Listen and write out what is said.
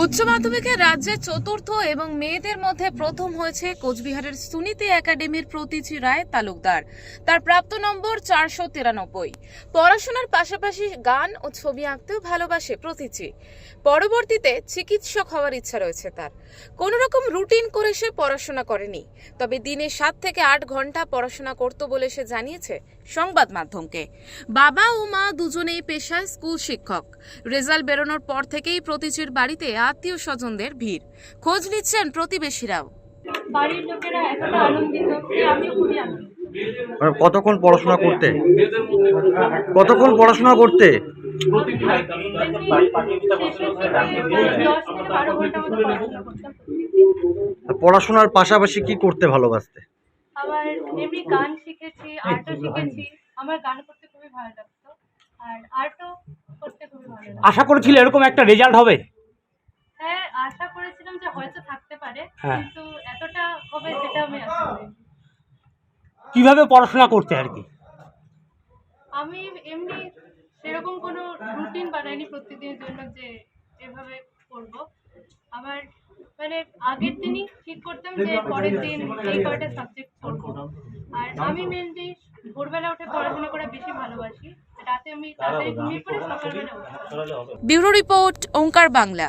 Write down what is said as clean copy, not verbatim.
উচ্চ মাধ্যমিকে রাজ্যে চতুর্থ এবং মেয়েদের মধ্যে প্রথম হয়েছে কোচবিহারের সুনীতি একাডেমির প্রতীচি রায় তালুকদার। তার প্রাপ্ত নম্বর 493। পড়াশোনার পাশাপাশি গান ও ছবি আঁকতেও ভালোবাসে প্রতীচি। পরবর্তীতে চিকিৎসক হওয়ার ইচ্ছা রয়েছে তার। কোনো রকম রুটিন করে সে পড়াশোনা করেনি, তবে দিনে 7 থেকে 8 ঘন্টা পড়াশোনা করত বলে সে জানিয়েছে সংবাদ মাধ্যমকে। বাবা ও মা দুজনেই পেশায় স্কুল শিক্ষক। রেজাল্ট বেরোনোর পর থেকেই প্রতীচির বাড়িতে আত্মীয় স্বজনদের ভিড়। খোঁজ নিচ্ছেন প্রতিবেশীরাও। বাড়ির লোকেরা এতটা আনন্দিত যে আমিও খুবই আনন্দিত। কতক্ষণ পড়াশোনা করতে? কতক্ষণ পড়াশোনা করতে? আমি শেষের দিকে প্রায় 10 থেকে 12 ঘন্টা মতো পড়াশোনা করতাম। পড়াশোনার পাশাপাশি কি করতে ভালোবাসতে? আবার এমনি গান শিখেছি, আর্টও শিখেছি। আমার গান করতে খুবই ভালো লাগতো, আর আর্টও করতে খুবই ভালো লাগতো। আশা করেছিলে এরকম একটা রেজাল্ট হবে? হ্যাঁ, আশা করেছিলাম যে হয়তো থাকতে পারে, হ্যাঁ। কিন্তু এতটা হবে সেটা আমি আশা করিনি। কিভাবে পড়াশোনা করতে আর কি? আমি এমনি সেরকম কোনো রুটিন বানাইনি প্রতিদিনের জন্য যে এভাবে করব। আমার মানে আগের দিনই ঠিক করতাম যে পরের দিন এই কয়টা সাবজেক্ট পড়বো। আর আমি মেনলি ভোরবেলা উঠে পড়াশোনা করা বেশি ভালোবাসি। রাতে আমি তাড়াতাড়ি ঘুমিয়ে পড়ে সকালবেলা উঠি। ব্যুরো রিপোর্ট, ওঙ্কার বাংলা।